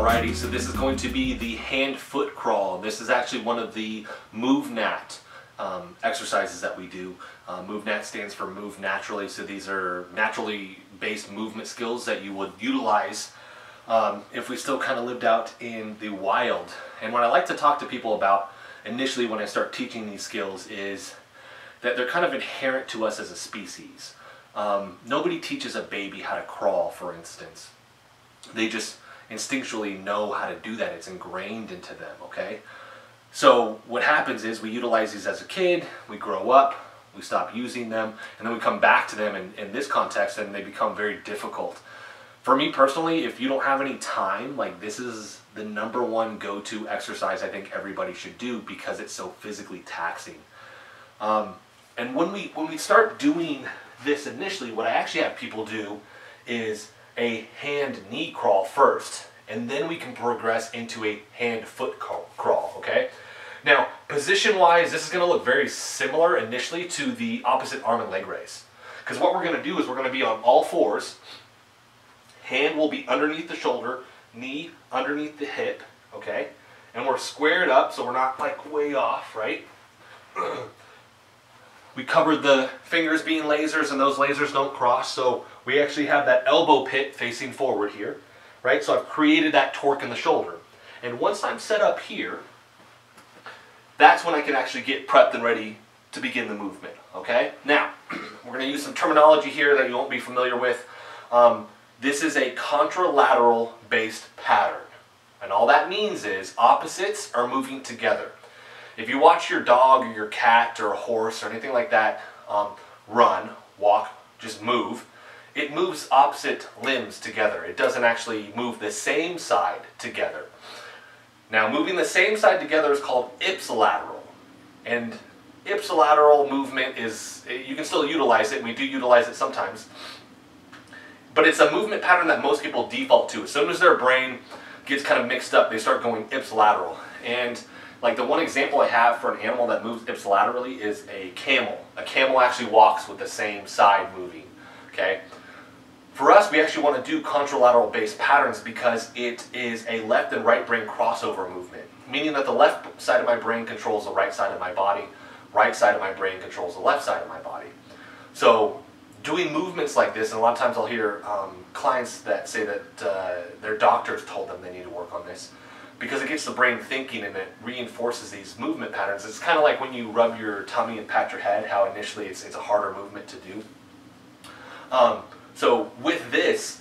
Alrighty, so this is going to be the hand-foot crawl. This is actually one of the MoveNat exercises that we do. MoveNat stands for Move Naturally, so these are naturally based movement skills that you would utilize if we still kind of lived out in the wild. And what I like to talk to people about initially when I start teaching these skills is that they're kind of inherent to us as a species. Nobody teaches a baby how to crawl, for instance. They just instinctually know how to do that. It's ingrained into them, okay? So what happens is we utilize these as a kid, we grow up, we stop using them, and then we come back to them in this context and they become very difficult. For me personally, if you don't have any time, like this is the #1 go-to exercise I think everybody should do because it's so physically taxing. And when we start doing this initially, what I actually have people do is a hand-knee crawl first, and then we can progress into a hand-foot crawl, okay? Now, position-wise, this is going to look very similar initially to the opposite arm and leg raise. Because what we're going to do is we're going to be on all fours, hand will be underneath the shoulder, knee underneath the hip, okay? And we're squared up so we're not like way off, right? We covered the fingers being lasers and those lasers don't cross, so we actually have that elbow pit facing forward here, right? So I've created that torque in the shoulder. And once I'm set up here, that's when I can actually get prepped and ready to begin the movement, okay? Now, we're going to use some terminology here that you won't be familiar with. This is a contralateral based pattern. And all that means is opposites are moving together. If you watch your dog or your cat or a horse or anything like that run, walk, just move, it moves opposite limbs together. It doesn't actually move the same side together. Now, moving the same side together is called ipsilateral. And ipsilateral movement is, you can still utilize it, and we do utilize it sometimes, but it's a movement pattern that most people default to. As soon as their brain gets kind of mixed up, they start going ipsilateral. And like the one example I have for an animal that moves ipsilaterally is a camel. A camel actually walks with the same side moving, okay? For us, we actually want to do contralateral based patterns because it is a left and right brain crossover movement, meaning that the left side of my brain controls the right side of my body, right side of my brain controls the left side of my body. So doing movements like this, and a lot of times I'll hear clients that say that their doctors told them they need to work on this, because it gets the brain thinking and it reinforces these movement patterns. It's kind of like when you rub your tummy and pat your head, how initially it's a harder movement to do. So with this,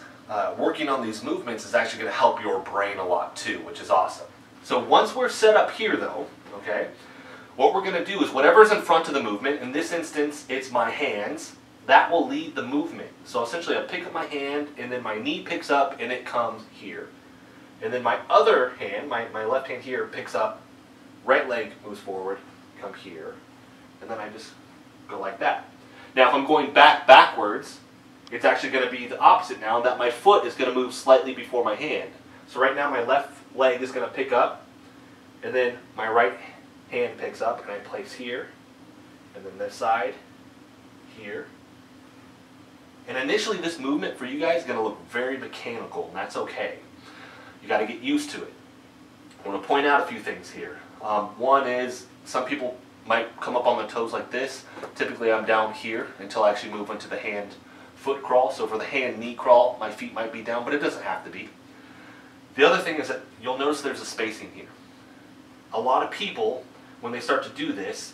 working on these movements is actually going to help your brain a lot too, which is awesome. So once we're set up here though, okay, what we're going to do is whatever's in front of the movement, in this instance it's my hands, that will lead the movement. So essentially I pick up my hand and then my knee picks up and it comes here. And then my other hand, my left hand here, picks up, right leg moves forward, come here, and then I just go like that. Now if I'm going backwards, it's actually going to be the opposite now, that my foot is going to move slightly before my hand. So right now my left leg is going to pick up, and then my right hand picks up, and I place here, and then this side, here. And initially this movement for you guys is going to look very mechanical, and that's okay. You got to get used to it. I want to point out a few things here. One is some people might come up on the toes like this. Typically I'm down here until I actually move into the hand-foot crawl. So for the hand-knee crawl, my feet might be down, but it doesn't have to be. The other thing is that you'll notice there's a spacing here. A lot of people, when they start to do this,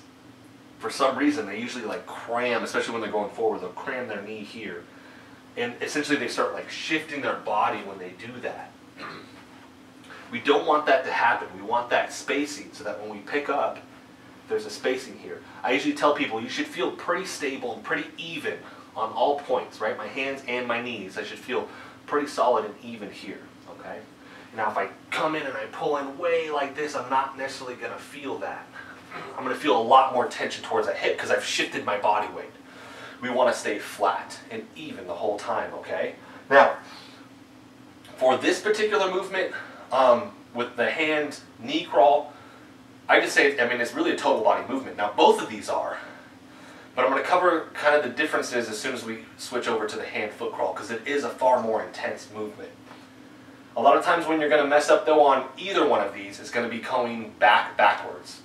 for some reason they usually like cram, especially when they're going forward, they'll cram their knee here. And essentially they start like shifting their body when they do that. We don't want that to happen. We want that spacing so that when we pick up, there's a spacing here. I usually tell people you should feel pretty stable and pretty even on all points, right? My hands and my knees, I should feel pretty solid and even here, okay? Now if I come in and I pull in way like this, I'm not necessarily going to feel that. I'm going to feel a lot more tension towards that hip because I've shifted my body weight. We want to stay flat and even the whole time, okay? Now, for this particular movement, with the hand-knee crawl, I just say, I mean, it's really a total body movement. Now, both of these are, but I'm going to cover kind of the differences as soon as we switch over to the hand-foot crawl, because it is a far more intense movement. A lot of times when you're going to mess up though on either one of these, it's going to be going backwards.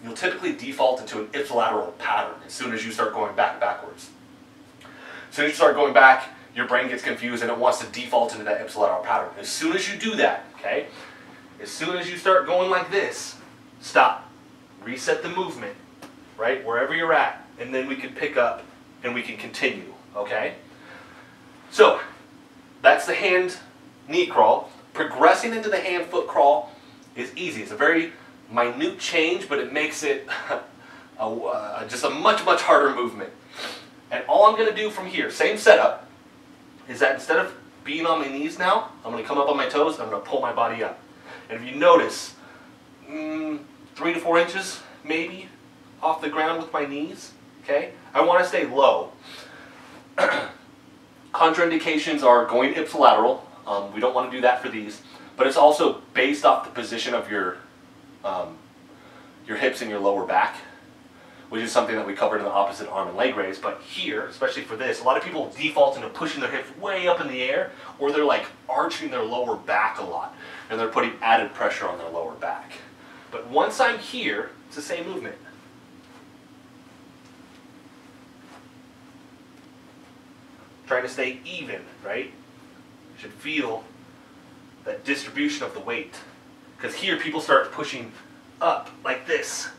You'll typically default into an ipsilateral pattern as soon as you start going backwards. As soon as you start going back, your brain gets confused and it wants to default into that ipsilateral pattern. As soon as you do that, okay, as soon as you start going like this, stop, reset the movement, right, wherever you're at, and then we can pick up and we can continue, okay? So, that's the hand knee crawl. Progressing into the hand foot crawl is easy. It's a very minute change, but it makes it just a much harder movement. And all I'm going to do from here, same setup, is that instead of being on my knees now, I'm going to come up on my toes, I'm going to pull my body up. And if you notice, 3 to 4 inches maybe off the ground with my knees, okay? I want to stay low. Contraindications are going ipsilateral. We don't want to do that for these, but it's also based off the position of your hips and your lower back, which is something that we covered in the opposite arm and leg raise. But here, especially for this, a lot of people default into pushing their hips way up in the air, or they're like arching their lower back a lot, and they're putting added pressure on their lower back. But once I'm here, it's the same movement. Trying to stay even, right? You should feel that distribution of the weight. Because here people start pushing up like this,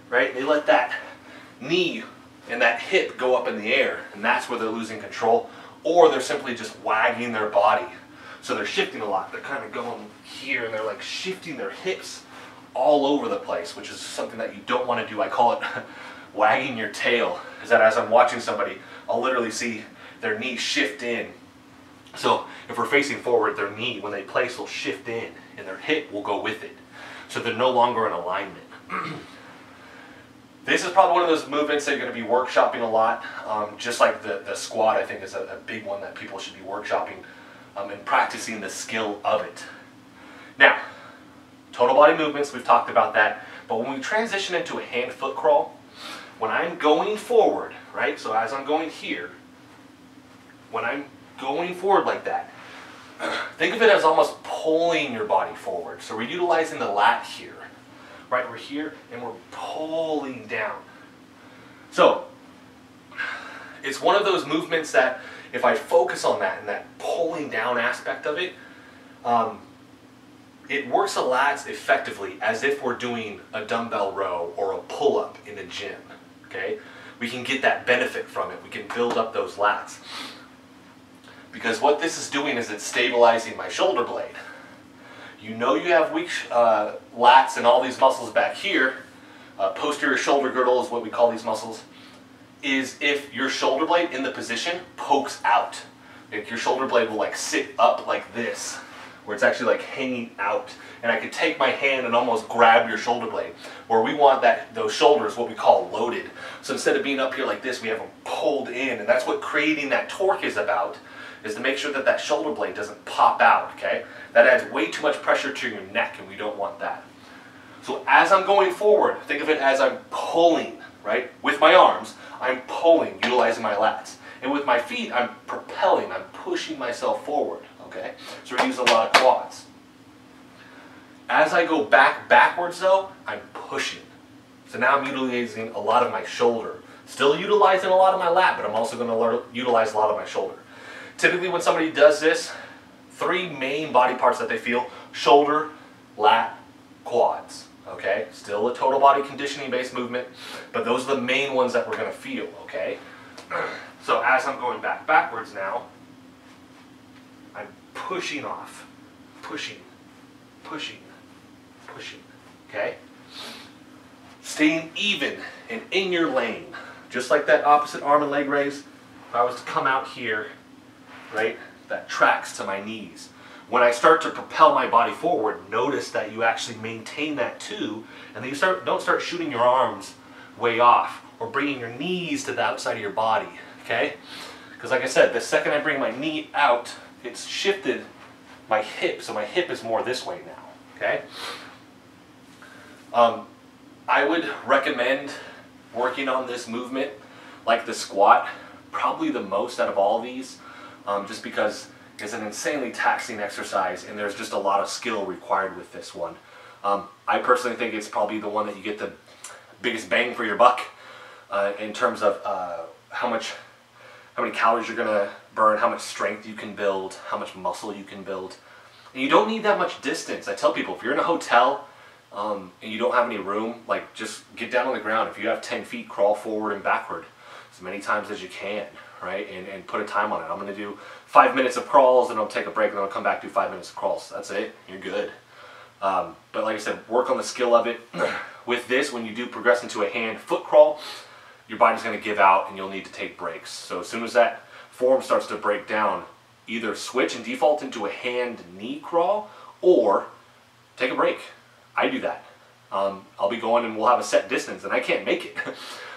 right? They let that knee and that hip go up in the air, and that's where they're losing control, or they're simply just wagging their body. So they're shifting a lot. They're kind of going here, and they're like shifting their hips all over the place, which is something that you don't want to do. I call it wagging your tail, is that as I'm watching somebody, I'll literally see their knee shift in. So if we're facing forward, their knee, when they place, will shift in, and their hip will go with it. So they're no longer in alignment. This is probably one of those movements that you're going to be workshopping a lot. Just like the squat, I think, is a big one that people should be workshopping and practicing the skill of it. Now, total body movements, we've talked about that. But when we transition into a hand-foot crawl, when I'm going forward, right, so as I'm going here, when I'm going forward like that, think of it as almost pulling your body forward. So we're utilizing the lat here, right? We're here and we're pulling down. So it's one of those movements that if I focus on that and that pulling down aspect of it, it works the lats effectively as if we're doing a dumbbell row or a pull-up in a gym, okay? We can get that benefit from it. We can build up those lats. Because what this is doing is it's stabilizing my shoulder blade. You know you have weak lats and all these muscles back here. Posterior shoulder girdle is what we call these muscles. Is if your shoulder blade in the position pokes out. Like your shoulder blade will like sit up like this, where it's actually like hanging out. And I could take my hand and almost grab your shoulder blade. Where we want those shoulders, what we call loaded. So instead of being up here like this, we have them pulled in. And that's what creating that torque is about. Is to make sure that that shoulder blade doesn't pop out, okay? That adds way too much pressure to your neck, and we don't want that. So as I'm going forward, think of it as I'm pulling, right? With my arms, I'm pulling, utilizing my lats. And with my feet, I'm propelling, I'm pushing myself forward, okay? So we're using a lot of quads. As I go backwards though, I'm pushing. So now I'm utilizing a lot of my shoulder. Still utilizing a lot of my lat, but I'm also gonna utilize a lot of my shoulder. Typically when somebody does this, 3 main body parts that they feel: shoulder, lat, quads. Okay? Still a total body conditioning based movement, but those are the main ones that we're going to feel. Okay? So as I'm going backwards now, I'm pushing off. Pushing, pushing, pushing. Okay? Staying even and in your lane. Just like that opposite arm and leg raise, if I was to come out here, right, that tracks to my knees. When I start to propel my body forward, notice that you actually maintain that too, and then you don't start shooting your arms way off or bringing your knees to the outside of your body, okay? Because like I said, the second I bring my knee out, it's shifted my hip, so my hip is more this way now, okay? I would recommend working on this movement like the squat, probably the most out of all these. Just because is an insanely taxing exercise, and there's just a lot of skill required with this one. I personally think it's probably the one that you get the biggest bang for your buck in terms of how many calories you're gonna burn, how much strength you can build, how much muscle you can build. And you don't need that much distance. I tell people, if you're in a hotel and you don't have any room, like just get down on the ground. If you have 10 feet, crawl forward and backward as many times as you can, right? And put a time on it. I'm gonna do 5 minutes of crawls, and I'll take a break, and then I'll come back, do 5 minutes of crawls. That's it, you're good. But like I said, work on the skill of it. With this, when you do progress into a hand-foot crawl, your body's going to give out and you'll need to take breaks. So as soon as that form starts to break down, either switch and default into a hand-knee crawl or take a break. I do that. I'll be going and we'll have a set distance and I can't make it.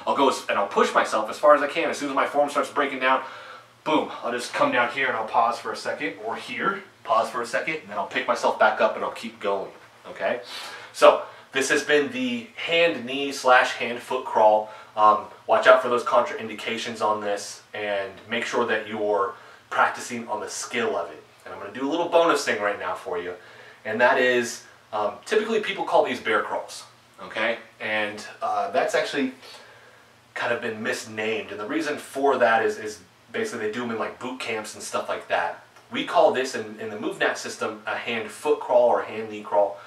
I'll go and I'll push myself as far as I can. As soon as my form starts breaking down, boom, I'll just come down here and I'll pause for a second, or here, pause for a second, and then I'll pick myself back up and I'll keep going, okay? So this has been the hand-knee / hand-foot crawl. Watch out for those contraindications on this, and make sure that you're practicing on the skill of it. And I'm going to do a little bonus thing right now for you, and that is, typically people call these bear crawls, okay? And that's actually kind of been misnamed, and the reason for that is basically they do them in like boot camps and stuff like that. We call this in the MoveNat system a hand-foot crawl or hand-knee crawl.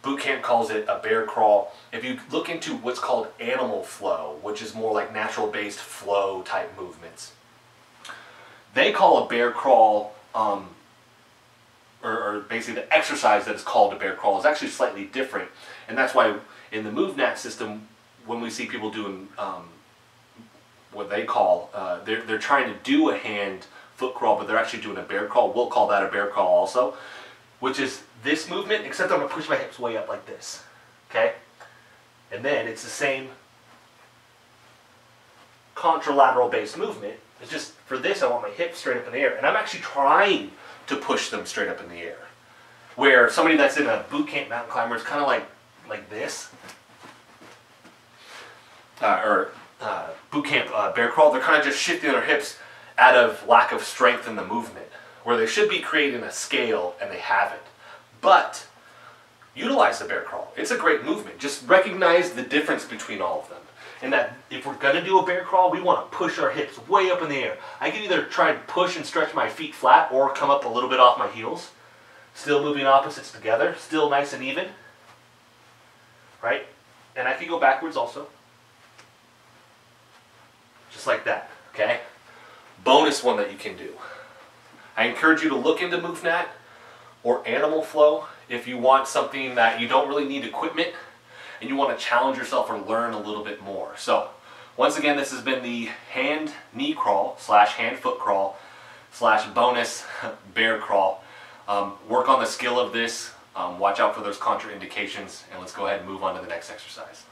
Boot camp calls it a bear crawl. If you look into what's called animal flow, which is more like natural-based flow type movements, they call a bear crawl, or basically the exercise that is called a bear crawl is actually slightly different. And that's why in the MoveNat system, when we see people doing what they call, they're trying to do a hand-foot crawl, but they're actually doing a bear crawl. We'll call that a bear crawl also, which is this movement, except I'm going to push my hips way up like this, okay? And then it's the same contralateral based movement. It's just, for this, I want my hips straight up in the air, and I'm actually trying to push them straight up in the air. Where somebody that's in a boot camp mountain climber is kind of like this, boot camp bear crawl, they're kind of just shifting their hips out of lack of strength in the movement, where they should be creating a scale and they haven't. But utilize the bear crawl. It's a great movement. Just recognize the difference between all of them. And that if we're going to do a bear crawl, we want to push our hips way up in the air. I can either try and push and stretch my feet flat or come up a little bit off my heels. Still moving opposites together, still nice and even. Right? And I can go backwards also. Just like that, okay? Bonus one that you can do. I encourage you to look into MoveNat or Animal Flow if you want something that you don't really need equipment and you want to challenge yourself or learn a little bit more. So, once again, this has been the hand-knee crawl / hand-foot crawl / bonus bear crawl. Work on the skill of this. Watch out for those contraindications, and let's go ahead and move on to the next exercise.